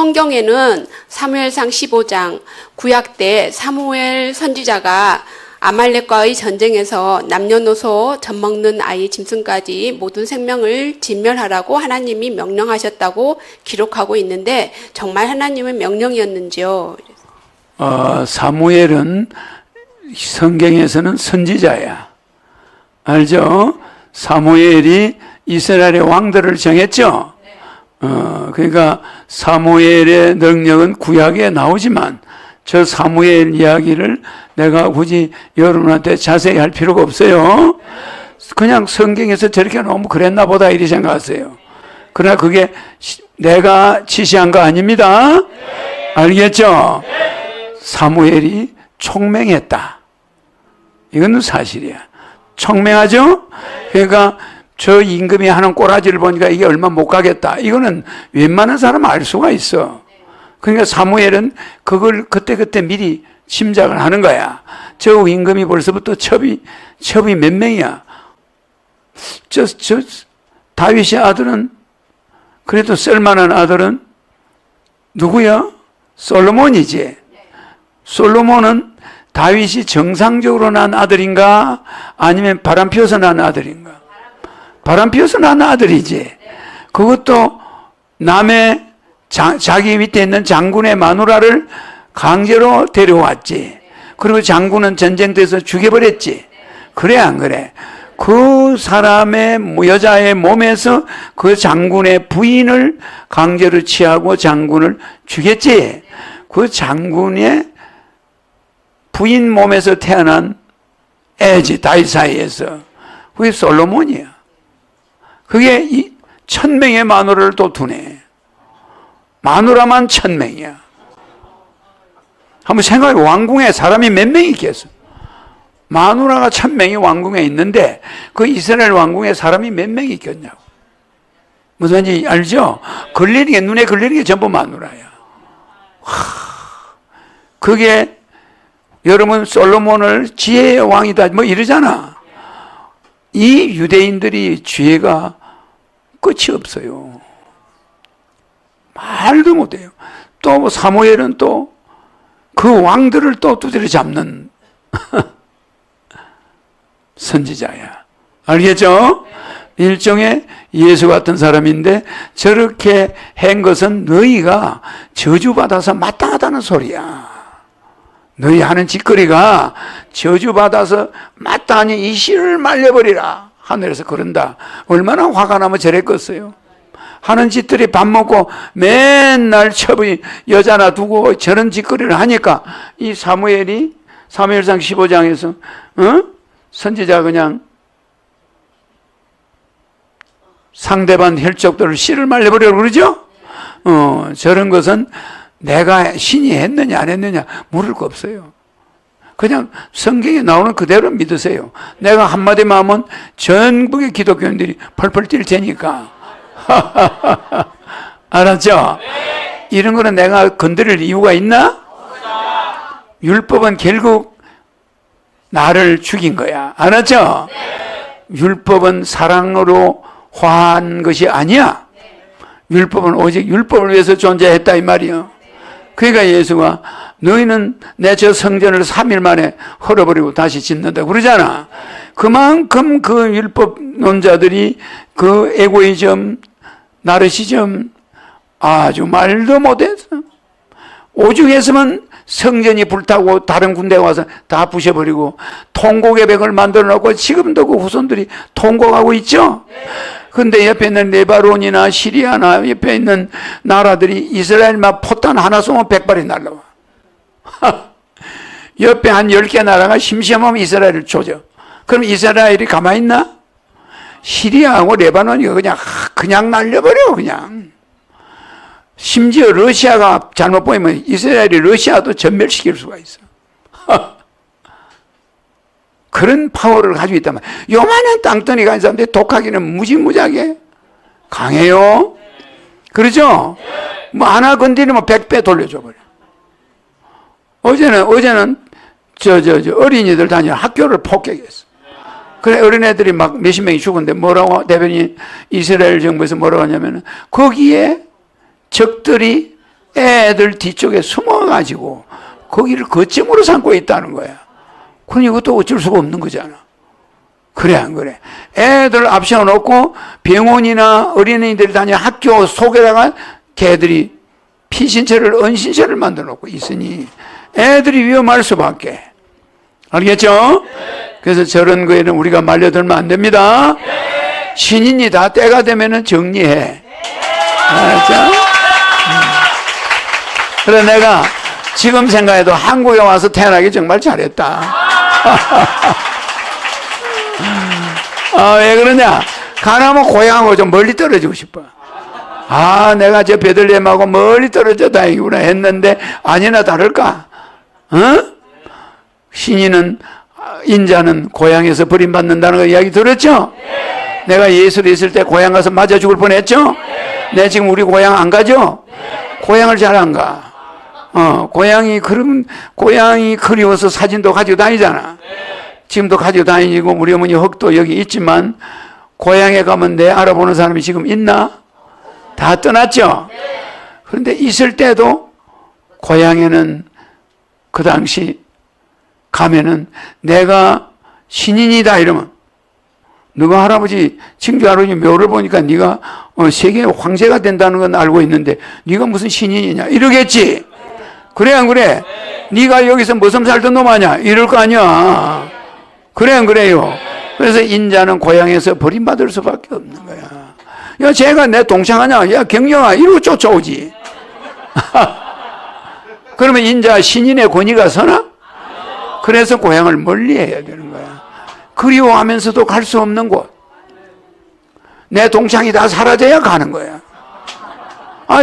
성경에는 사무엘상 15장 구약 때 사무엘 선지자가 아말렉과의 전쟁에서 남녀노소 젖먹는 아이 짐승까지 모든 생명을 진멸하라고 하나님이 명령하셨다고 기록하고 있는데 정말 하나님의 명령이었는지요? 사무엘은 성경에서는 선지자야. 알죠? 사무엘이 이스라엘의 왕들을 정했죠? 그러니까 사무엘의 능력은 구약에 나오지만 저 사무엘 이야기를 내가 굳이 여러분한테 자세히 할 필요가 없어요. 그냥 성경에서 저렇게 나오면 그랬나 보다 이렇게 생각하세요. 그러나 그게 내가 지시한 거 아닙니다. 알겠죠? 사무엘이 총명했다. 이건 사실이야. 총명하죠? 그러니까 저 임금이 하는 꼬라지를 보니까 이게 얼마 못 가겠다. 이거는 웬만한 사람은 알 수가 있어. 그러니까 사무엘은 그걸 그때그때 미리 짐작을 하는 거야. 저 임금이 벌써부터 첩이 몇 명이야. 저 다윗의 아들은 그래도 쓸만한 아들은 누구야? 솔로몬이지. 솔로몬은 다윗이 정상적으로 난 아들인가? 아니면 바람 피워서 난 아들인가? 바람 피워서 난 아들이지. 그것도 남의 자기 밑에 있는 장군의 마누라를 강제로 데려왔지. 그리고 장군은 전쟁터에서 죽여버렸지. 그래 안 그래? 그 사람의 여자의 몸에서 그 장군의 부인을 강제로 취하고 장군을 죽였지. 그 장군의 부인 몸에서 태어난 애지. 다윗 사이에서. 그게 솔로몬이야. 그게 1000명의 마누라를 또 두네. 마누라만 1000명이야. 한번 생각해. 왕궁에 사람이 몇 명이 있겠어? 마누라가 1000명이 왕궁에 있는데 그 이스라엘 왕궁에 사람이 몇 명이 있겠냐고. 무슨 말인지 알죠? 걸리는 게, 눈에 걸리는 게 전부 마누라야. 그게 여러분 솔로몬을 지혜의 왕이다 뭐 이러잖아. 이 유대인들이 지혜가 끝이 없어요. 말도 못해요. 또 사무엘은 또 그 왕들을 또 두드려 잡는 선지자야. 알겠죠? 일종의 예수 같은 사람인데 저렇게 한 것은 너희가 저주받아서 마땅하다는 소리야. 너희 하는 짓거리가 저주받아서 마땅하니 이 씨를 말려버리라. 하늘에서 그런다. 얼마나 화가 나면 저랬겠어요. 하는 짓들이 밥 먹고 맨날 첩이 여자나 두고 저런 짓거리를 하니까 이 사무엘이 사무엘상 15장에서 선지자 그냥 상대방 혈족들을 씨를 말려버리라고 그러죠? 저런 것은 내가 신이 했느냐 안 했느냐 물을 거 없어요. 그냥 성경에 나오는 그대로 믿으세요. 내가 한마디만 하면 전국의 기독교인들이 펄펄 뛸 테니까. 알았죠? 이런 거는 내가 건드릴 이유가 있나? 율법은 결국 나를 죽인 거야. 알았죠? 율법은 사랑으로 화한 것이 아니야. 율법은 오직 율법을 위해서 존재했다 이 말이요. 그러니까 예수가 너희는 내 저 성전을 3일 만에 헐어버리고 다시 짓는다 그러잖아. 그만큼 그 율법론자들이 그 에고이즘, 나르시즘 아주 말도 못해서 오죽했으면 성전이 불타고 다른 군대에 와서 다 부셔버리고 통곡의 벽을 만들어 놓고 지금도 그 후손들이 통곡하고 있죠. 근데 옆에 있는 레바논이나 시리아나 옆에 있는 나라들이 이스라엘만 포탄 하나 쏘면 100발이 날라와. 옆에 한 10개 나라가 심심하면 이스라엘을 조져. 그럼 이스라엘이 가만히 있나? 시리아하고 레바논이 그냥 날려버려 그냥. 심지어 러시아가 잘못 보이면 이스라엘이 러시아도 전멸시킬 수가 있어. 그런 파워를 가지고 있단 말이야. 요만한 땅덩이 가진 사람들이 독하기는 무지무지하게 강해요. 그러죠? 뭐 하나 건드리면 100배 돌려줘 버려. 어제는 어린이들 다니는 학교를 폭격했어. 그래 어린애들이 막 몇십 명이 죽었는데 뭐라고 대변인 이스라엘 정부에서 뭐라고 하냐면은 거기에 적들이 애들 뒤쪽에 숨어가지고 거기를 거점으로 삼고 있다는 거야. 그러니 이것도 어쩔 수가 없는 거잖아. 그래 안 그래? 애들 앞세워놓고 병원이나 어린이들이 다니는 학교 속에다가 걔들이 피신처를 은신처를 만들어 놓고 있으니 애들이 위험할 수밖에. 알겠죠? 그래서 저런 거에는 우리가 말려들면 안 됩니다. 신인이 다 때가 되면은 정리해. 알았죠? 그래 내가 지금 생각해도 한국에 와서 태어나기 정말 잘했다. 왜 그러냐? 가나면 고향하고 좀 멀리 떨어지고 싶어. 내가 저 베들레헴하고 멀리 떨어져 다니구나 했는데 아니나 다를까? 신인은 인자는 고향에서 버림받는다는 거 이야기 들었죠? 내가 예수로 있을 때 고향 가서 맞아 죽을 뻔했죠? 내 지금 우리 고향 안 가죠? 고향을 잘 안 가. 고향이 그리워서 사진도 가지고 다니잖아. 지금도 가지고 다니고 우리 어머니 흙도 여기 있지만 고향에 가면 내 알아보는 사람이 지금 있나? 다 떠났죠? 그런데 있을 때도 고향에는 그 당시 가면은 내가 신인이다 이러면 너가 할아버지 친구 할아버지 묘를 보니까 네가 세계의 황제가 된다는 건 알고 있는데 네가 무슨 신인이냐 이러겠지. 그래 안 그래? 네가 여기서 무슨 살던 놈 아냐 이럴 거 아니야. 그래 안 그래요? 그래서 인자는 고향에서 버림받을 수밖에 없는 거야. 야 쟤가 내 동생 아냐? 야 경영아 이러고 쫓아오지. 그러면 인자 신인의 권위가 서나? 그래서 고향을 멀리해야 되는 거야. 그리워하면서도 갈 수 없는 곳. 내 동창이 다 사라져야 가는 거야.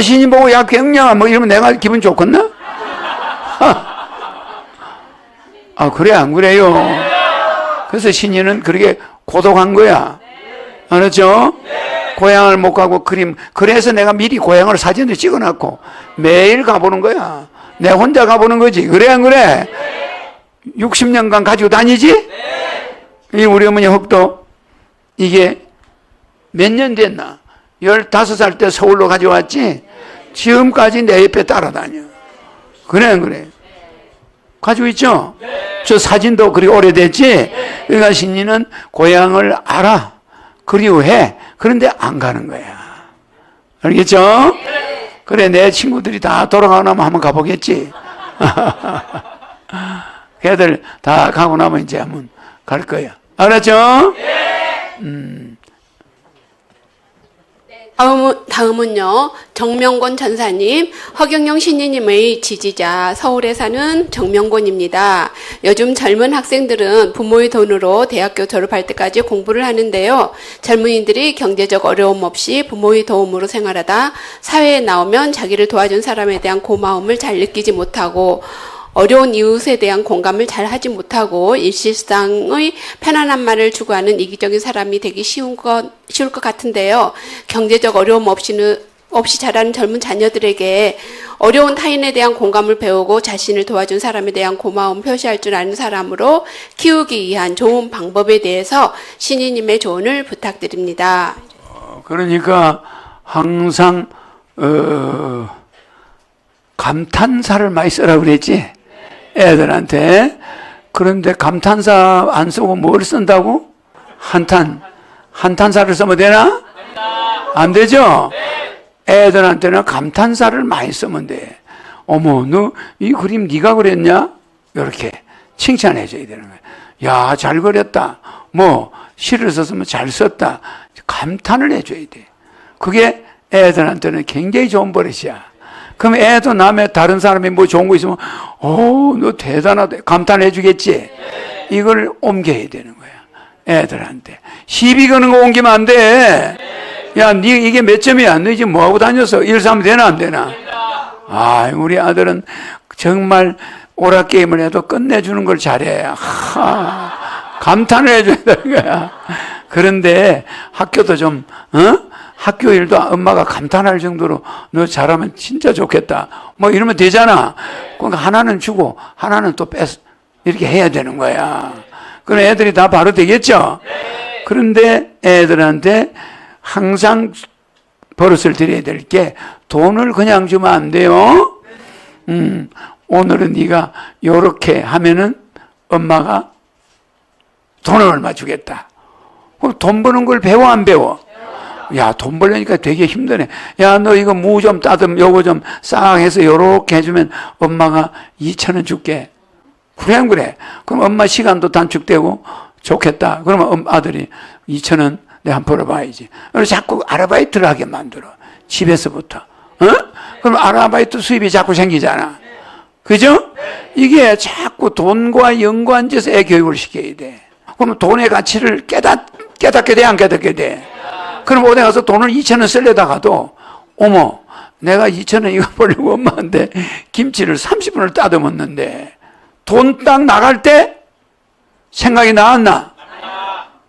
신인 보고 야 경영아 뭐 이러면 내가 기분 좋겠나? 그래 안 그래요? 그래서 신인은 그렇게 고독한 거야. 알았죠? 고향을 못 가고 그래서 내가 미리 고향을 사진을 찍어놨고 매일 가보는 거야. 내 혼자 가보는 거지. 그래 안 그래? 60년간 가지고 다니지? 이 우리 어머니 흙도 이게 몇 년 됐나? 15살 때 서울로 가져왔지? 지금까지 내 옆에 따라다녀. 그래 안 그래? 가지고 있죠? 저 사진도 그리 오래됐지? 그러니까 신이는 고향을 알아. 그리워해. 그런데 안 가는 거야. 알겠죠? 그래, 내 친구들이 다 돌아가고 나면 한번 가보겠지? 걔들 다 가고 나면 이제 한번 갈 거야. 알았죠? 다음은요, 정명곤 전사님, 허경영 신이님의 지지자, 서울에 사는 정명곤입니다. 요즘 젊은 학생들은 부모의 돈으로 대학교 졸업할 때까지 공부를 하는데요. 젊은이들이 경제적 어려움 없이 부모의 도움으로 생활하다 사회에 나오면 자기를 도와준 사람에 대한 고마움을 잘 느끼지 못하고 어려운 이웃에 대한 공감을 잘 하지 못하고 일실상의 편안한 말을 추구하는 이기적인 사람이 되기 쉬울 것 같은데요. 경제적 어려움 없이 자라는 젊은 자녀들에게 어려운 타인에 대한 공감을 배우고 자신을 도와준 사람에 대한 고마움 표시할 줄 아는 사람으로 키우기 위한 좋은 방법에 대해서 신이님의 조언을 부탁드립니다. 그러니까 항상 감탄사를 많이 쓰라고 그랬지? 애들한테. 그런데 감탄사 안 쓰고 뭘 쓴다고? 한탄사를 쓰면 되나? 안 되죠? 애들한테는 감탄사를 많이 쓰면 돼. 어머, 너 이 그림 네가 그렸냐? 이렇게 칭찬해 줘야 되는 거야. 야, 잘 그렸다. 뭐 시를 썼으면 잘 썼다. 감탄을 해줘야 돼. 그게 애들한테는 굉장히 좋은 버릇이야. 그럼 애도 남의 다른 사람이 뭐 좋은 거 있으면 너 대단하다 감탄해 주겠지. 이걸 옮겨야 되는 거야. 애들한테 시비 거는 거 옮기면 안 돼. 야, 네 이게 몇 점이야? 너 지금 뭐 하고 다녔어? 일삼 되나 안 되나? 우리 아들은 정말 오락게임을 해도 끝내주는 걸 잘해. 감탄을 해줘야 되는 거야. 그런데 학교도 좀 학교 일도 엄마가 감탄할 정도로 너 잘하면 진짜 좋겠다. 뭐 이러면 되잖아. 그러니까 하나는 주고 하나는 또 이렇게 해야 되는 거야. 그럼 애들이 다 바로 되겠죠? 그런데 애들한테 항상 버릇을 들여야 될 게 돈을 그냥 주면 안 돼요. 오늘은 네가 요렇게 하면은 엄마가 돈을 얼마 주겠다. 그럼 돈 버는 걸 배워 안 배워? 야, 돈 벌려니까 되게 힘드네. 야, 너 이거 무 좀 따듬 요거 좀 싹 해서 요렇게 해주면 엄마가 2,000원 줄게. 그래 안 그래? 그럼 엄마 시간도 단축되고 좋겠다. 그러면 아들이 2,000원 내가 한번 벌어봐야지. 그래서 자꾸 아르바이트를 하게 만들어. 집에서부터. 그럼 아르바이트 수입이 자꾸 생기잖아. 그죠? 이게 자꾸 돈과 연관지어서 애 교육을 시켜야 돼. 그러면 돈의 가치를 깨닫게 돼, 안 깨닫게 돼? 그럼 어디 가서 돈을 2,000원 쓰려다가도, 어머, 내가 2,000원 이거 벌려고 엄마한테 김치를 30분을 따듬었는데, 돈 딱 나갈 때 생각이 나왔나?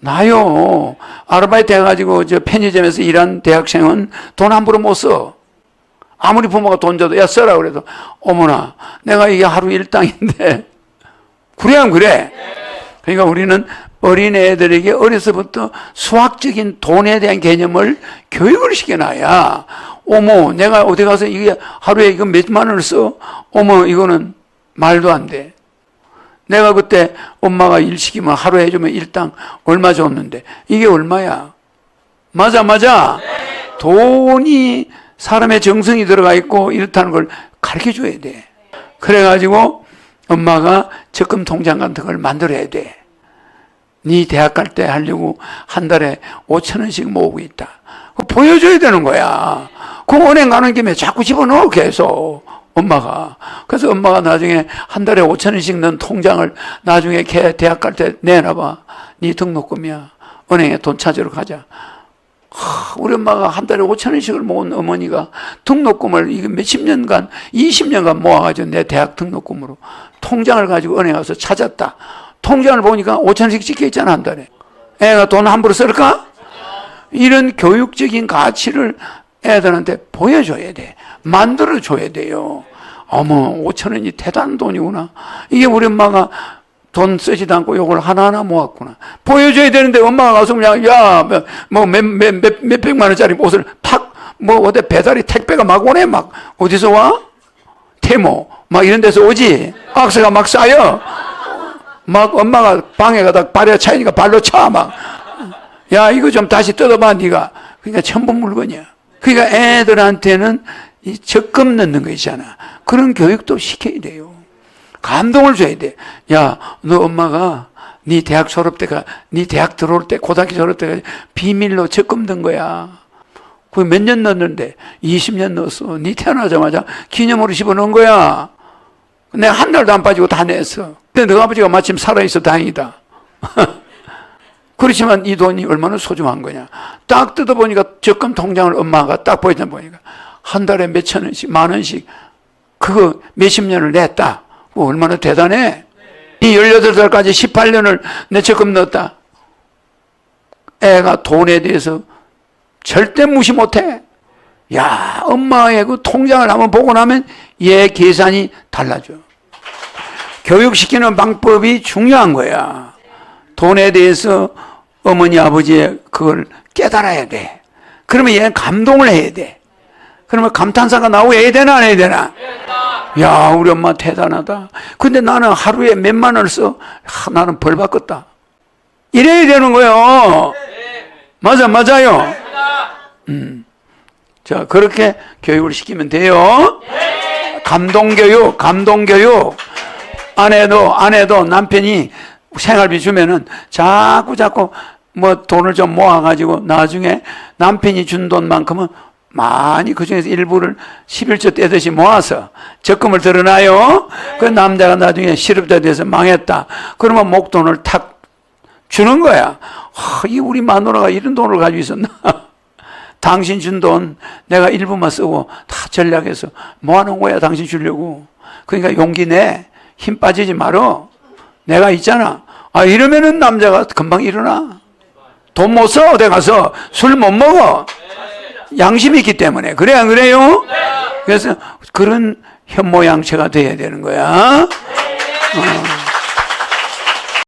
나요. 아르바이트 해가지고 저 편의점에서 일한 대학생은 돈 함부로 못 써. 아무리 부모가 돈 줘도 야 써라 그래도 어머나 내가 이게 하루 일당인데 그래 안 그래? 그러니까 우리는 어린애들에게 어려서부터 수학적인 돈에 대한 개념을 교육을 시켜놔야 어머 내가 어디 가서 이게 하루에 이거 몇만 원을 써? 어머 이거는 말도 안 돼. 내가 그때 엄마가 일 시키면 하루 해주면 일당 얼마 줬는데 이게 얼마야? 맞아. 돈이 사람의 정성이 들어가 있고 이렇다는 걸 가르쳐 줘야 돼. 그래가지고 엄마가 적금 통장 같은 걸 만들어야 돼. 네 대학 갈 때 하려고 한 달에 5,000원씩 모으고 있다. 보여줘야 되는 거야. 그 은행 가는 김에 자꾸 집어넣어 계속 엄마가. 그래서 엄마가 나중에 한 달에 5,000원씩 넣은 통장을 나중에 걔 대학 갈 때 내놔봐. 네 등록금이야. 은행에 돈 찾으러 가자. 우리 엄마가 한 달에 5,000원씩을 모은 어머니가 등록금을 이거 몇십 년간, 20년간 모아가지고 내 대학 등록금으로 통장을 가지고 은행 가서 찾았다. 통장을 보니까 5,000원씩 찍혀 있잖아, 한 달에. 애가 돈 함부로 쓸까? 이런 교육적인 가치를 애들한테 보여줘야 돼. 만들어줘야 돼요. 어머, 5,000원이 대단한 돈이구나. 이게 우리 엄마가 돈 쓰지도 않고 요걸 하나하나 모았구나. 보여줘야 되는데 엄마가 가서 그냥, 야, 몇백만 원짜리 옷을 탁, 어디 배달이 택배가 막 오네, 막. 어디서 와? 태모. 막 이런 데서 오지? 박스가 막 쌓여. 막 엄마가 방에 가다 발에 차이니까 발로 차, 막. 야, 이거 좀 다시 뜯어봐, 네가. 그러니까 첨부 물건이야. 그러니까 애들한테는 이 적금 넣는 거 있잖아. 그런 교육도 시켜야 돼요. 감동을 줘야 돼. 야, 너 엄마가 네 대학 졸업 때가, 네 대학 들어올 때, 고등학교 졸업 때가 비밀로 적금 든 거야. 그게 몇 년 넣었는데? 20년 넣었어. 네 태어나자마자 기념으로 집어넣은 거야. 내가 한 달도 안 빠지고 다 냈어. 근데 너 아버지가 마침 살아있어 다행이다. 그렇지만 이 돈이 얼마나 소중한 거냐. 딱 뜯어보니까 적금 통장을 엄마가 딱 보니까 한 달에 몇천 원씩, 만 원씩 그거 몇십 년을 냈다. 얼마나 대단해. 이 18살까지 18년을 내 적금 넣었다. 애가 돈에 대해서 절대 무시 못해. 야, 엄마의 그 통장을 한번 보고 나면 얘 계산이 달라져. 교육시키는 방법이 중요한 거야. 돈에 대해서 어머니, 아버지의 그걸 깨달아야 돼. 그러면 얘는 감동을 해야 돼. 그러면 감탄사가 나오고 해야 되나, 안 해야 되나? 야, 우리 엄마 대단하다. 근데 나는 하루에 몇만 원을 써. 나는 벌 받겠다. 이래야 되는 거예요. 맞아요. 자, 그렇게 교육을 시키면 돼요. 감동교육. 아내도 남편이 생활비 주면은 자꾸 돈을 좀 모아가지고 나중에 남편이 준 돈만큼은 많이 그 중에서 일부를 11조 떼듯이 모아서 적금을 들어놔요. 그 남자가 나중에 실업자 돼서 망했다. 그러면 목돈을 탁 주는 거야. 이 우리 마누라가 이런 돈을 가지고 있었나? 당신 준 돈 내가 일부만 쓰고 다 전략해서 모아놓은 거야. 당신 주려고. 그러니까 용기 내. 힘 빠지지 말어. 내가 있잖아. 이러면은 남자가 금방 일어나. 돈 못 써. 어디 가서 술 못 먹어. 양심이 있기 때문에. 그래 안 그래요? 그래서 그런 현모양처가 돼야 되는 거야.